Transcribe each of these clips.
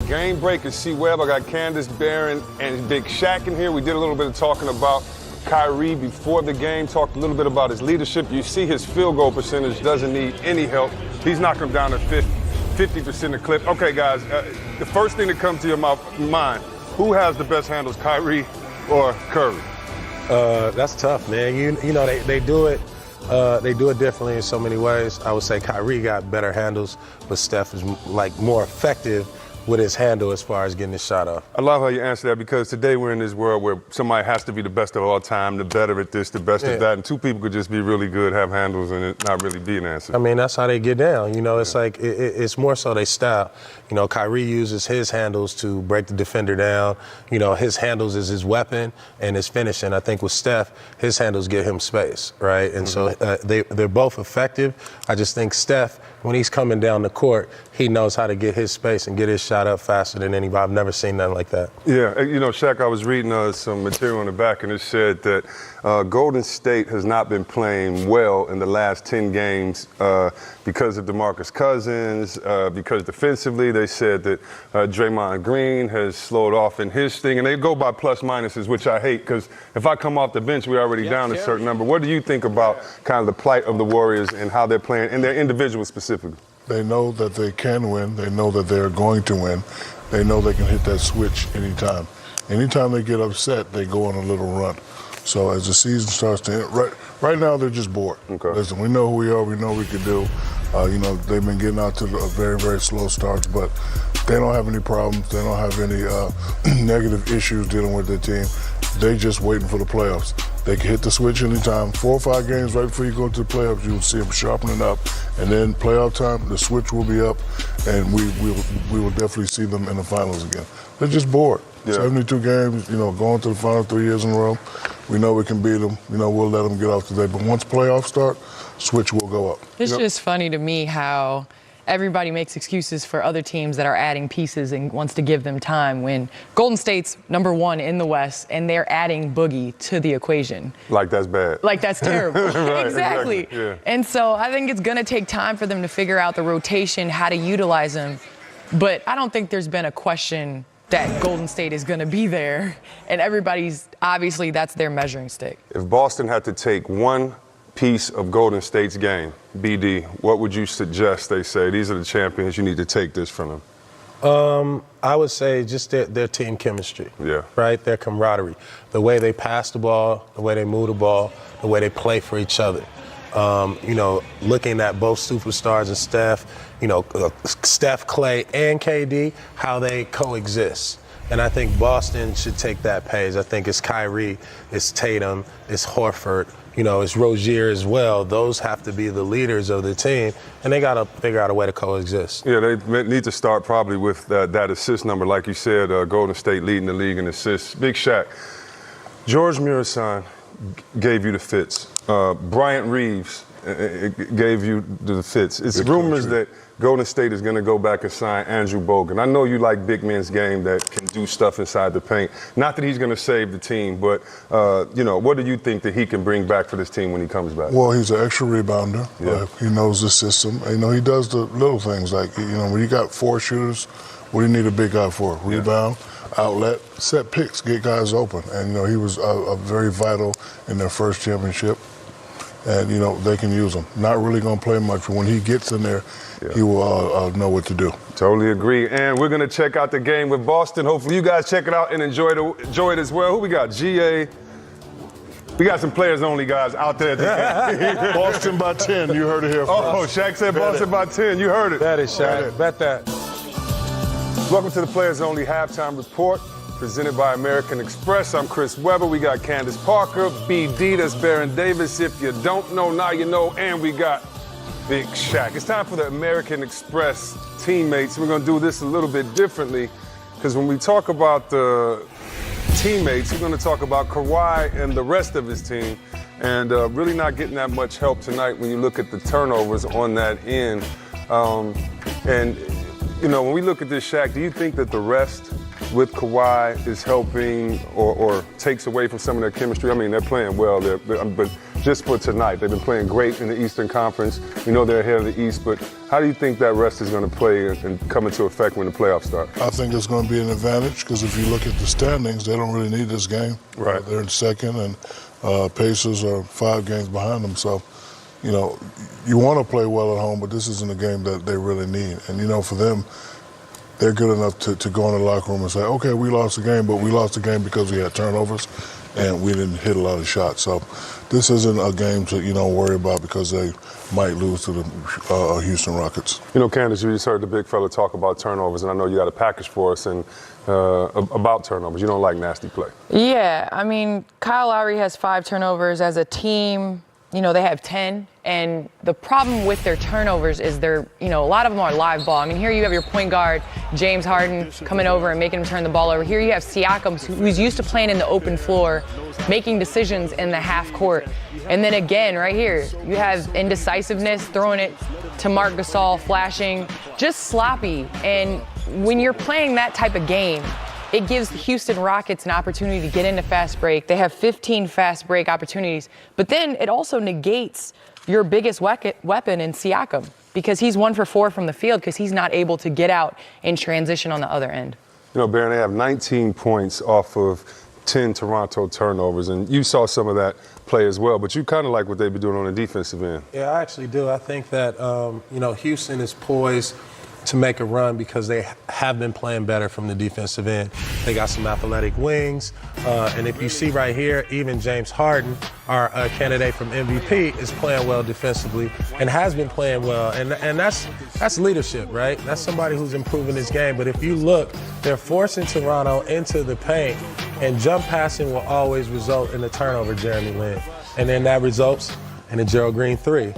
Game Break and C. Webb. I got Candace, Barron, and Big Shaq in here. We did a little bit of talking about Kyrie before the game, talked a little bit about his leadership. You see his field goal percentage doesn't need any help. He's knocking them down to 50% a clip. Okay, guys, the first thing that comes to your mind, who has the best handles, Kyrie or Curry? That's tough, man. You know, they do it. They do it differently in so many ways. I would say Kyrie got better handles, but Steph is like more effective with his handle as far as getting his shot off. I love how you answer that, because today we're in this world where somebody has to be the best of all time, the better at this, the best at that, and two people could just be really good, have handles, and it not really be an answer. I mean, that's how they get down. You know, it's like it's more so they style. You know, Kyrie uses his handles to break the defender down. You know, his handles is his weapon and his finishing. I think with Steph, his handles get him space, right? And so they're both effective. I just think Steph, when he's coming down the court, he knows how to get his space and get his shot up faster than anybody. I've never seen nothing like that. Yeah, you know, Shaq, I was reading some material in the back, and it said that Golden State has not been playing well in the last 10 games because of DeMarcus Cousins, because defensively they said that Draymond Green has slowed off in his thing, and they go by plus minuses, which I hate, because if I come off the bench, we're already down a certain number. What do you think about kind of the plight of the Warriors and how they're playing, and their individuals specifically? They know that they can win. They know that they're going to win. They know they can hit that switch anytime. Anytime they get upset, they go on a little run. So as the season starts to end, right now they're just bored. Okay. Listen, we know who we are. We know what we can do. You know, they've been getting out to very, very slow starts, but they don't have any problems. They don't have any negative issues dealing with their team. They just waiting for the playoffs. They can hit the switch anytime. 4 or 5 games right before you go to the playoffs, you'll see them sharpening up. And then playoff time, the switch will be up, and we will definitely see them in the finals again. They're just bored. Yeah. 72 games, you know, going to the final 3 years in a row. We know we can beat them. You know, we'll let them get off today. But once playoffs start, switch will go up. It's just funny to me how everybody makes excuses for other teams that are adding pieces and wants to give them time, when Golden State's #1 in the West and they're adding Boogie to the equation. Like that's bad. Like that's terrible. Right, exactly. Yeah. And so I think it's going to take time for them to figure out the rotation, how to utilize them. But I don't think there's been a question that Golden State is going to be there. And everybody's, obviously, that's their measuring stick. If Boston had to take one piece of Golden State's game, BD, what would you suggest they say? These are the champions. You need to take this from them. I would say just their team chemistry. Yeah. Right? Their camaraderie. The way they pass the ball, the way they move the ball, the way they play for each other. You know, looking at both superstars and Steph, you know, Steph, Clay, and KD, how they coexist. And I think Boston should take that page. I think it's Kyrie, it's Tatum, it's Horford, you know, it's Rozier as well. Those have to be the leaders of the team, and they got to figure out a way to coexist. Yeah, they need to start probably with that assist number. Like you said, Golden State leading the league in assists. Big Shaq, George Murasan gave you the fits. Bryant Reeves gave you the fits. It's rumors that Golden State is going to go back and sign Andrew Bogut. I know you like big men's game that can do stuff inside the paint. Not that he's going to save the team, but, you know, what do you think that he can bring back for this team when he comes back? Well, he's an extra rebounder. Yeah. He knows the system. You know, he does the little things like, you know, when you got 4 shooters, what do you need a big guy for? Rebound, outlet, set picks, get guys open. And, you know, he was very vital in their first championship. And, you know, they can use him. Not really going to play much, but when he gets in there, he will know what to do. Totally agree. And we're going to check out the game with Boston. Hopefully you guys check it out and enjoy it as well. Who we got? GA. We got some players only guys out there at the game. Boston by 10. You heard it here first. Shaq said Boston by 10. You heard it. That is Shaq. Bet that. Welcome to the Players Only Halftime Report, presented by American Express. I'm Chris Webber. We got Candace Parker, BD, that's Baron Davis. If you don't know, now you know. And we got Big Shaq. It's time for the American Express teammates. We're going to do this a little bit differently, because when we talk about the teammates, we're going to talk about Kawhi and the rest of his team. And really not getting that much help tonight when you look at the turnovers on that end. And, you know, when we look at this, Shaq, do you think that the rest with Kawhi is helping or takes away from some of their chemistry? I mean, they're playing well, but just for tonight. They've been playing great in the Eastern Conference. We know they're ahead of the East, but how do you think that rest is going to play and come into effect when the playoffs start? I think it's going to be an advantage because if you look at the standings, they don't really need this game. Right. They're in second, and Pacers are 5 games behind them. So, you know, you want to play well at home, but this isn't a game that they really need. And, you know, for them, they're good enough to go in the locker room and say, okay, we lost the game, but we lost the game because we had turnovers and we didn't hit a lot of shots. So this isn't a game to, you know, worry about because they might lose to the Houston Rockets. You know, Candace, you just heard the big fella talk about turnovers, and I know you got a package for us and about turnovers. You don't like nasty play. Yeah, I mean, Kyle Lowry has 5 turnovers. As a team, you know, they have 10. And the problem with their turnovers is they're, you know, a lot of them are live ball. I mean, here you have your point guard, James Harden, coming over and making him turn the ball over. Here you have Siakam, who's used to playing in the open floor, making decisions in the half court. And then again, right here, you have indecisiveness, throwing it to Marc Gasol, flashing, just sloppy. And when you're playing that type of game, it gives the Houston Rockets an opportunity to get into fast break. They have 15 fast break opportunities. But then it also negates your biggest weapon in Siakam because he's 1 for 4 from the field because he's not able to get out and transition on the other end. You know, Baron, they have 19 points off of 10 Toronto turnovers, and you saw some of that play as well, but you kind of like what they've been doing on the defensive end. Yeah, I actually do. I think that, you know, Houston is poised to make a run because they have been playing better from the defensive end. They got some athletic wings. And if you see right here, even James Harden, our candidate from MVP, is playing well defensively and has been playing well. And that's leadership, right? That's somebody who's improving his game. But if you look, they're forcing Toronto into the paint, and jump passing will always result in a turnover, Jeremy Lin. And then that results in a Gerald Green 3.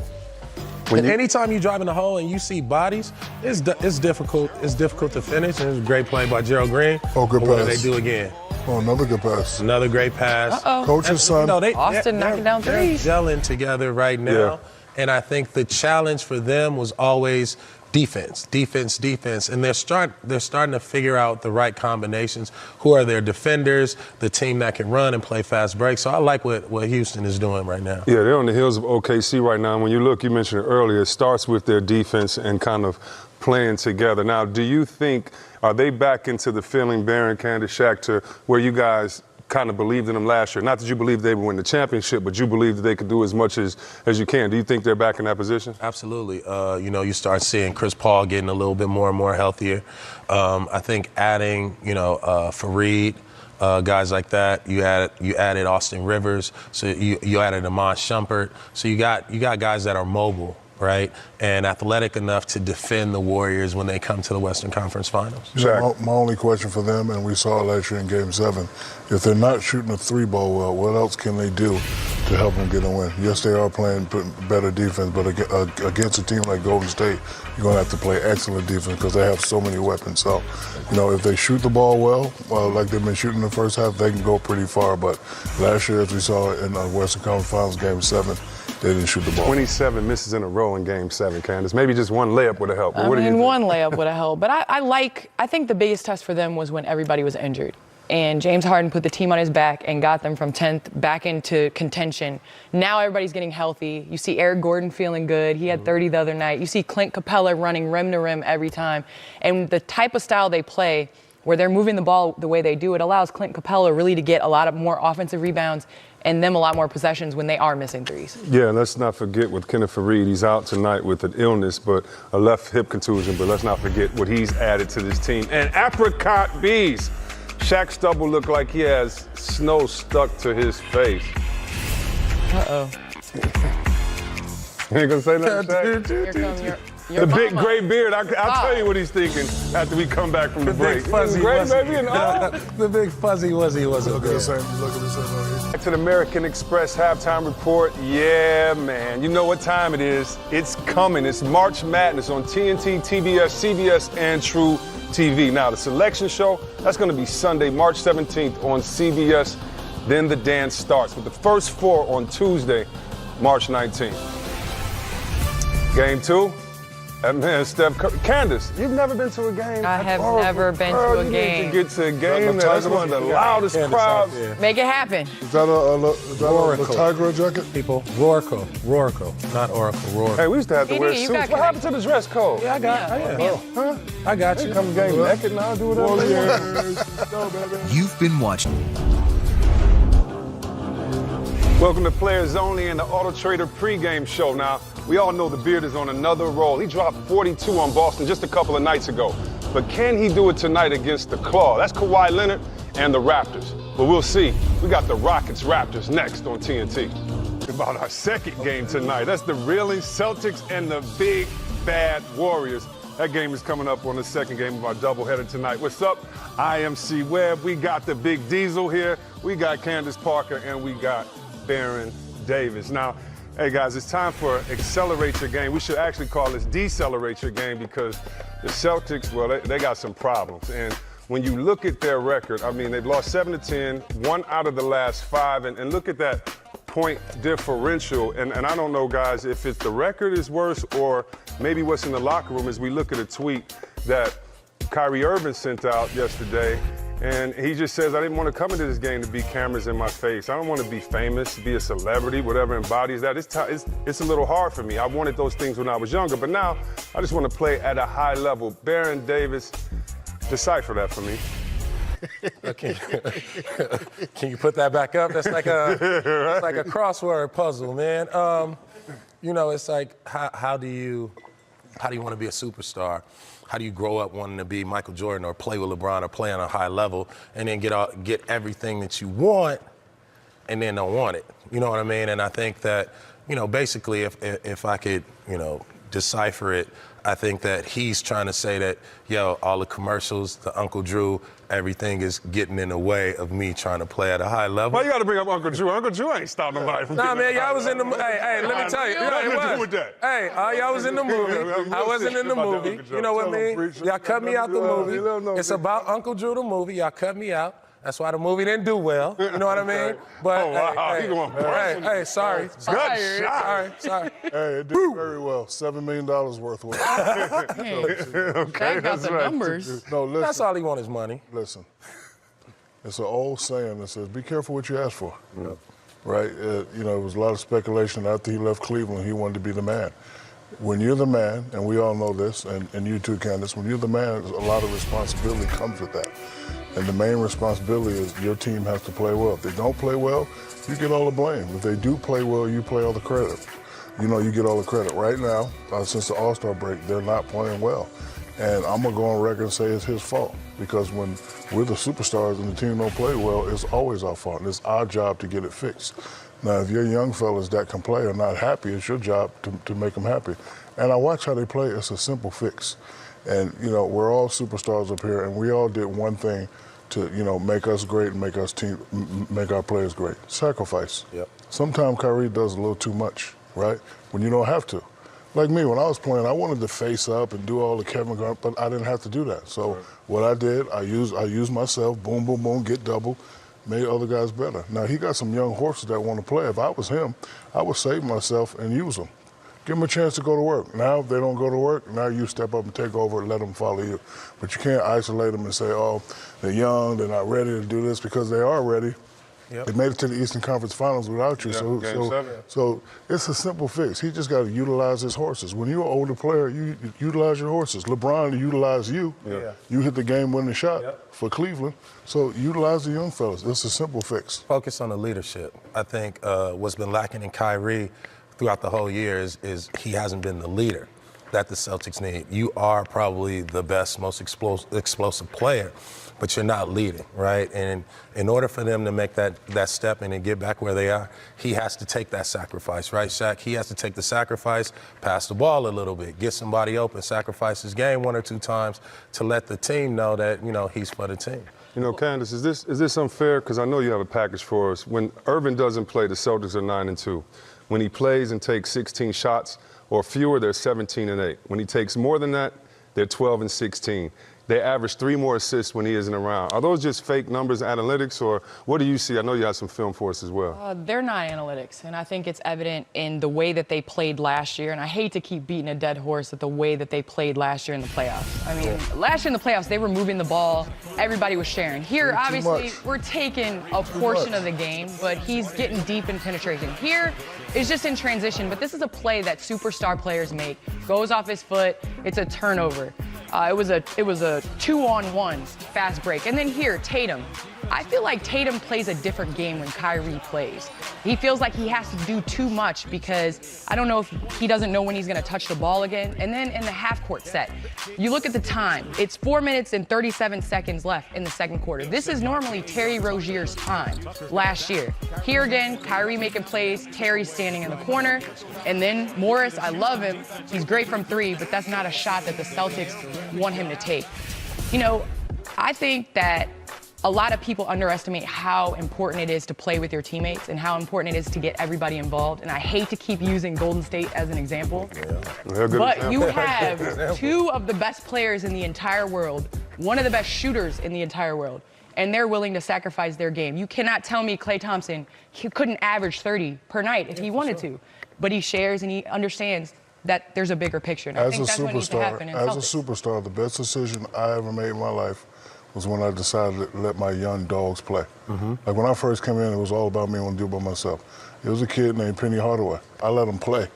Anytime you drive in the hole and you see bodies, it's difficult. It's difficult to finish. And it was a great play by Gerald Green. Oh, good pass. What do they do again? Oh, another good pass. Another great pass. Uh-oh. Coach's son. Austin knocking down threes. They're gelling together right now. Yeah. And I think the challenge for them was always defense. And they're starting to figure out the right combinations. Who are their defenders, the team that can run and play fast breaks. So I like what Houston is doing right now. Yeah, they're on the heels of OKC right now. And when you look, you mentioned it earlier, it starts with their defense and kind of playing together. Now, do you think, are they back into the feeling, Baron, Candace, Shaq, to where you guys kind of believed in them last year? Not that you believed they would win the championship, but you believe that they could do as much as you can. Do you think they're back in that position? Absolutely. You know, you start seeing Chris Paul getting a little bit more and more healthier. I think adding, you know, Fareed, guys like that. You added Austin Rivers. So you added Amon Shumpert. So you got guys that are mobile, right, and athletic enough to defend the Warriors when they come to the Western Conference Finals. My only question for them, and we saw it last year in Game 7, if they're not shooting a 3-ball well, what else can they do to help them get a win? Yes, they are playing better defense, but against a team like Golden State, you're going to have to play excellent defense because they have so many weapons. So, you know, if they shoot the ball well, like they've been shooting in the first half, they can go pretty far. But last year, as we saw in the Western Conference Finals Game 7, they didn't shoot the ball. 27 misses in a row in Game 7, Candace. Maybe just one layup would have helped. I mean, one layup would have helped. But I think the biggest test for them was when everybody was injured. And James Harden put the team on his back and got them from 10th back into contention. Now everybody's getting healthy. You see Eric Gordon feeling good. He had 30 the other night. You see Clint Capella running rim to rim every time. And the type of style they play, where they're moving the ball the way they do, it allows Clint Capella really to get a lot of more offensive rebounds and them a lot more possessions when they are missing threes. Yeah, let's not forget with Kenneth Fareed, he's out tonight with an illness, but a left hip contusion, but let's not forget what he's added to this team. And apricot bees. Shaq Stubble looked like he has snow stuck to his face. Uh-oh. You ain't gonna say nothing, Shaq? Here comes The your big mama. gray beard, I'll tell you what he's thinking after we come back from the break. Big fuzzy Gray, wuzzy. baby, and all. The big fuzzy wuzzy wasn't Look at there. the same. Look at the same right here. Back to the American Express halftime report. Yeah, man. You know what time it is. It's coming. It's March Madness on TNT, TBS, CBS, and True TV. Now, the selection show, that's going to be Sunday, March 17th on CBS. Then the dance starts with the first 4 on Tuesday, March 19th. Game 2, That man, Steph Curry. Candace, you've never been to a game? I have never been to a You game. need to get to a game. That's one of the loudest crowds. Make it happen. Is that a Tiger jacket? People, Rorico, not Oracle, Rorico. Hey, we used to have to wear you suits. got What happened to the dress code? Yeah, I got I got you. Come game naked now, do whatever you want. You've been watching. Welcome to Players Only and the Auto Trader pregame show. Now, we all know the Beard is on another roll. He dropped 42 on Boston just a couple of nights ago. But can he do it tonight against the Claw? That's Kawhi Leonard and the Raptors. But we'll see. We got the Rockets-Raptors next on TNT. About our second game tonight. That's the reeling Celtics and the big bad Warriors. That game is coming up on the second game of our doubleheader tonight. What's up? I am C. Webb. We got the Big Diesel here. We got Candace Parker, and we got Baron Davis. Now, hey guys, it's time for Accelerate Your Game. We should actually call this Decelerate Your Game because the Celtics, well, they got some problems. And when you look at their record, I mean, they've lost 7 to 10, 1 out of the last 5, and look at that point differential. And I don't know, guys, if it's the record is worse or maybe what's in the locker room as we look at a tweet that Kyrie Irving sent out yesterday. And he just says, I didn't want to come into this game to be cameras in my face. I don't want to be famous, be a celebrity, whatever embodies that. It's a little hard for me. I wanted those things when I was younger, but now I just want to play at a high level. Baron Davis, decipher that for me. Okay. Can you put that back up? That's like it's like a crossword puzzle, man. You know, it's like how do you want to be a superstar? How do you grow up wanting to be Michael Jordan or play with LeBron or play on a high level and then get everything that you want and then don't want it? You know what I mean? And I think that, you know, basically if I could, you know, decipher it, I think that he's trying to say that, yo, all the commercials, the Uncle Drew, everything is getting in the way of me trying to play at a high level. Why you got to bring up Uncle Drew? Uncle Drew ain't stopping nobody from Nah, man, getting y'all was in the hey, let me tell you. Hey, y'all was in the movie. I wasn't in the movie. You know what I mean? Y'all cut me out the movie. It's about Uncle Drew, the movie. Y'all cut me out. That's why the movie didn't do well. You know what I mean? But hey, sorry. Good shot. Sorry. Hey, it did very well. $7 million worth. Okay, That got the numbers. No, listen. That's all he wants is money. Listen. It's an old saying that says, be careful what you ask for. Right? You know, there was a lot of speculation after he left Cleveland, he wanted to be the man. When you're the man, and we all know this, and you too, Candace, when you're the man, a lot of responsibility comes with that. And the main responsibility is your team has to play well. If they don't play well, you get all the blame. If they do play well, you play all the credit. You know, you get all the credit. Right now, since the All-Star break, they're not playing well. And I'm going to go on record and say it's his fault. Because when we're the superstars and the team don't play well, it's always our fault. And it's our job to get it fixed. Now, if your young fellas that can play are not happy, it's your job to make them happy. And I watch how they play. It's a simple fix. And, you know, we're all superstars up here, and we all did one thing to, you know, make us great and make our players great. Sacrifice. Yep. Sometimes Kyrie does a little too much, right? When you don't have to. Like me, when I was playing, I wanted to face up and do all the Kevin Garnett, but I didn't have to do that. So what I did, I used myself, boom, boom, boom, get double, made other guys better. Now, he got some young horses that want to play. If I was him, I would save myself and use them. Give them a chance to go to work. Now, if they don't go to work, now you step up and take over and let them follow you. But you can't isolate them and say, oh, they're young, they're not ready to do this, because they are ready. Yep. They made it to the Eastern Conference Finals without you. So it's a simple fix. He just got to utilize his horses. When you're an older player, you utilize your horses. LeBron utilized you. Yeah. You hit the game-winning shot for Cleveland. So utilize the young fellas. It's a simple fix. Focus on the leadership. I think what's been lacking in Kyrie throughout the whole year is he hasn't been the leader that the Celtics need. You are probably the best, most explosive player, but you're not leading, right? And in order for them to make that step in and get back where they are, he has to take that sacrifice, right, Shaq? He has to take the sacrifice, pass the ball a little bit, get somebody open, sacrifice his game 1 or 2 times to let the team know that, you know, he's for the team. You know, Candace, is this unfair? Because I know you have a package for us. When Irving doesn't play, the Celtics are 9-2. When he plays and takes 16 shots or fewer, they're 17-8. When he takes more than that, they're 12-16. they average 3 more assists when he isn't around. Are those just fake numbers, analytics, or what do you see? I know you have some film for us as well. They're not analytics, and I think it's evident in the way that they played last year. And I hate to keep beating a dead horse at the way that they played last year in the playoffs. I mean, last year in the playoffs, they were moving the ball. Everybody was sharing. Here, obviously, we're taking a portion of the game, but he's getting deep in penetration. Here is just in transition, but this is a play that superstar players make. Goes off his foot. It's a turnover. It was a 2-on-1 fast break. And then here, Tatum. I feel like Tatum plays a different game when Kyrie plays. He feels like he has to do too much because I don't know if he doesn't know when he's going to touch the ball again. And then in the half-court set, you look at the time. It's 4 minutes and 37 seconds left in the second quarter. This is normally Terry Rozier's time last year. Here again, Kyrie making plays, Terry standing in the corner. And then Morris, I love him. He's great from 3, but that's not a shot that the Celtics want him to take. You know, I think that a lot of people underestimate how important it is to play with your teammates and how important it is to get everybody involved. And I hate to keep using Golden State as an example, but you have 2 of the best players in the entire world, one of the best shooters in the entire world, and they're willing to sacrifice their game. You cannot tell me Klay Thompson couldn't average 30 per night if he wanted to, but he shares and he understands that there's a bigger picture. And I think that's what needs to happen in As a Celtics. superstar, the best decision I ever made in my life was when I decided to let my young dogs play. Like when I first came in, it was all about me. I want to do it by myself. It was a kid named Penny Hardaway. I let him play.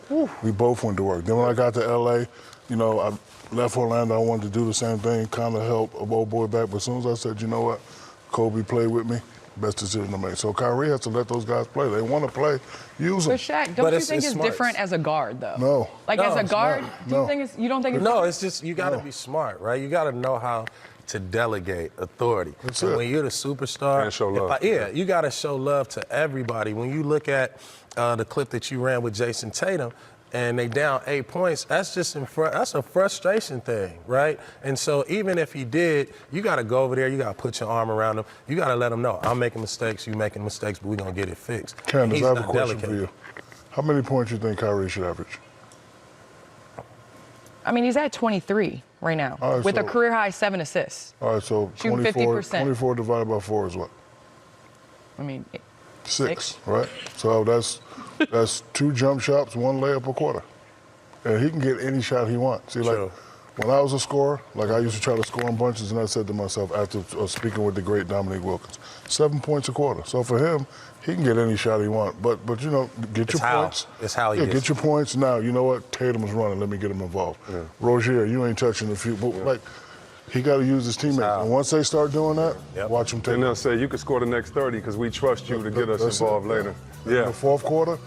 We both went to work. Then when I got to LA, you know, I left Orlando. I wanted to do the same thing, kind of help a old boy back. But as soon as I said, you know what, Kobe played with me, best decision to make. So Kyrie has to let those guys play. They want to play, use them. But Shaq, don't you think it's different as a guard, though? No. Like No, as a it's guard, not. do you think it's? You don't think it's? No, it's just you got to be smart, right? You got to know how to delegate authority. That's and it. when you're the superstar, And show love. you got to show love to everybody. When you look at the clip that you ran with Jason Tatum, and they down 8 points, that's just that's a frustration thing, right? And so even if he did, you got to go over there, you got to put your arm around him, you got to let him know, I'm making mistakes, you making mistakes, but we're going to get it fixed. Candace, He's I have a not question delegating. for you. How many points do you think Kyrie should average? I mean, he's at 23 right now All right, with a so- career high 7 assists. All right, so Shooting 24, 50%. 24 divided by 4 is what? I mean, 6, right? So that's 2 jump shots, 1 layup a quarter. And he can get any shot he wants. See, like, Sure. when I was a scorer, like I used to try to score in bunches, and I said to myself after speaking with the great Dominique Wilkins, 7 points a quarter. So for him, he can get any shot he wants. But you know, get It's your how. points. It's how he yeah, gets get your points. Now, you know what? Tatum's running. Let me get him involved. Yeah. Rozier, you ain't touching the few. But, like, he got to use his teammates. how. And once they start doing that, Yep. watch them take And they'll say, you can score the next 30 because we trust you to get us That's it. involved later. In the fourth quarter,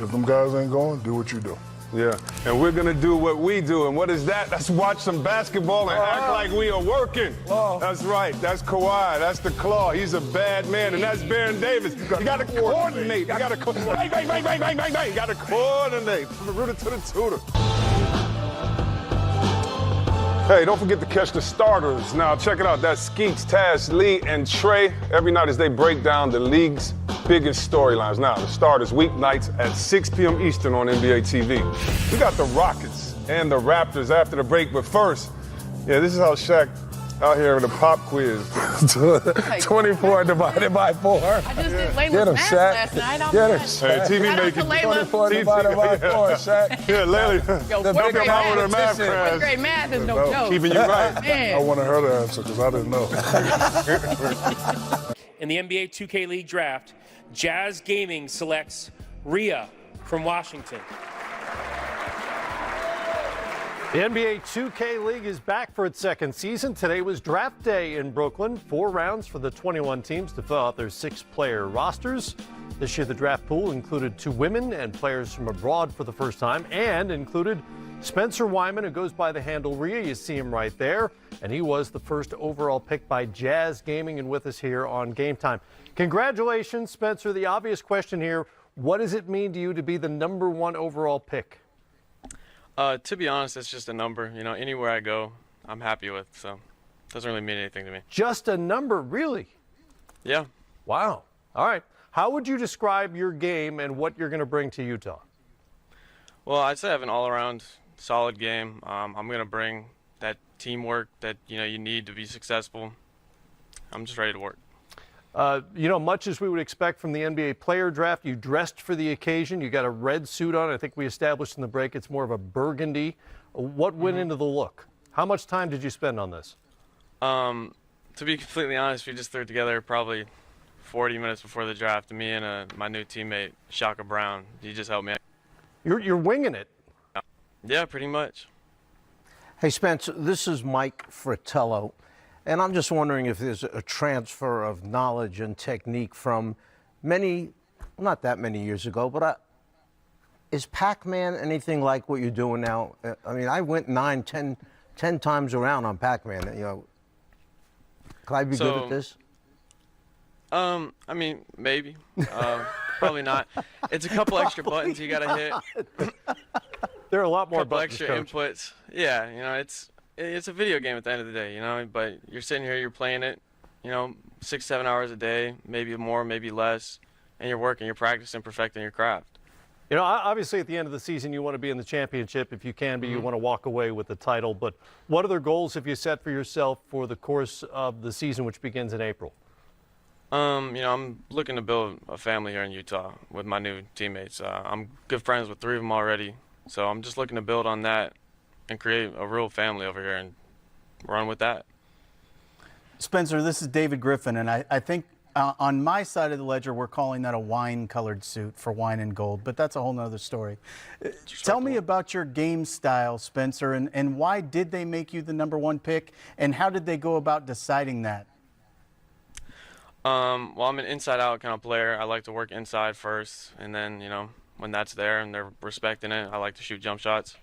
if them guys ain't going, do what you do. Yeah, and we're gonna do what we do, and what is that? Let's watch some basketball and act like we are working. That's right, that's Kawhi, that's the Claw, he's a bad man, and that's Baron Davis. You gotta coordinate, you gotta bang, bang, bang, bang, bang, bang, bang. You gotta coordinate, from the rooter to the tutor. Hey, don't forget to catch the starters. Now, check it out. That's Skeets, Taz, Lee, and Trey every night as they break down the league's biggest storylines. Now, the starters weeknights at 6 p.m. Eastern on NBA TV. We got the Rockets and the Raptors after the break, but first, yeah, this is how Shaq out here with a pop quiz. 24 divided by 4. I just did Get Layla's him, math Shaq. last night. I'm Get him, done. Hey, TV Shout out making to Layla. 24 divided by 4, Shaq. Yeah, Layla. Yo, Don't fourth come grade out with her math math. Fourth crash. grade math is no joke. Keeping you right. I Man. wanted her to answer because I didn't know. In the NBA 2K League draft, Jazz Gaming selects Rhea from Washington. The NBA 2K League is back for its second season. Today was draft day in Brooklyn. 4 rounds for the 21 teams to fill out their 6-player rosters. This year, the draft pool included 2 women and players from abroad for the first time, and included Spencer Wyman, who goes by the handle Rhea. You see him right there. And he was the first overall pick by Jazz Gaming and with us here on Game Time. Congratulations, Spencer. The obvious question here, what does it mean to you to be the #1 overall pick? To be honest, it's just a number. You know, anywhere I go, I'm happy with. So it doesn't really mean anything to me. Just a number, really? Yeah. Wow. All right. How would you describe your game and what you're going to bring to Utah? Well, I'd say I have an all-around solid game. I'm going to bring that teamwork that you need to be successful. I'm just ready to work. Much as we would expect from the NBA player draft, you dressed for the occasion. You got a red suit on. I think we established in the break it's more of a burgundy. What went into the look? How much time did you spend on this? To be completely honest, we just threw it together probably 40 minutes before the draft. Me and my new teammate, Shaka Brown, he just helped me out. You're winging it. Yeah, pretty much. Hey, Spencer, this is Mike Fratello, and I'm just wondering if there's a transfer of knowledge and technique from not that many years ago, but is Pac-Man anything like what you're doing now? I mean, I went 9, 10 times around on Pac-Man. Could I be good at this? I mean, maybe. Probably not. It's a couple extra buttons you got to hit. There are a lot more couple buttons, extra Coach. inputs. Yeah, it's a video game at the end of the day, but you're sitting here, you're playing it, 6-7 hours a day, maybe more, maybe less, and you're working, you're practicing, perfecting your craft. Obviously at the end of the season you want to be in the championship if you can be. You want to walk away with the title, but what other goals have you set for yourself for the course of the season, which begins in April? I'm looking to build a family here in Utah with my new teammates. I'm good friends with 3 of them already, so I'm just looking to build on that and create a real family over here and run with that. Spencer, this is David Griffin, and I think on my side of the ledger, we're calling that a wine-colored suit for wine and gold, but that's a whole nother story. Tell me about your game style, Spencer, and why did they make you the #1 pick, and how did they go about deciding that? Well, I'm an inside-out kind of player. I like to work inside first, and then, when that's there and they're respecting it, I like to shoot jump shots.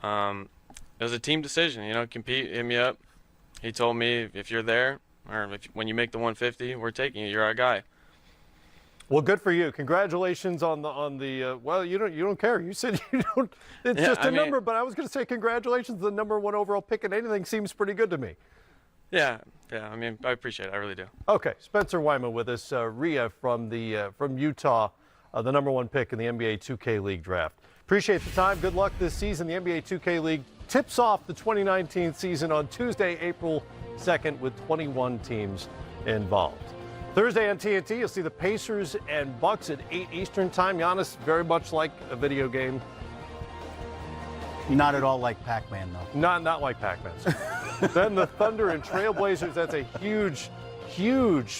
It was a team decision, compete, hit me up. He told me if you're there, or when you make the 150, we're taking you. You're our guy. Well, good for you. Congratulations on the. Well, you don't care. You said you don't. It's just a number, but I was going to say congratulations, the #1 overall pick, and anything seems pretty good to me. Yeah. I appreciate it. I really do. Okay, Spencer Wyman with us, Rhea from Utah, the #1 pick in the NBA 2K League draft. Appreciate the time. Good luck this season. The NBA 2K League tips off the 2019 season on Tuesday, April 2nd, with 21 teams involved. Thursday on TNT, you'll see the Pacers and Bucks at 8 Eastern time. Giannis, very much like a video game. Not at all like Pac-Man, though. Not like Pac-Man. Then the Thunder and Trailblazers. That's a huge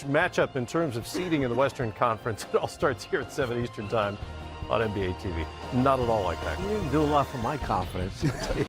matchup in terms of seeding in the Western Conference. It all starts here at 7 Eastern time on NBA TV. Not at all like Pac-Man. You didn't do a lot for my confidence.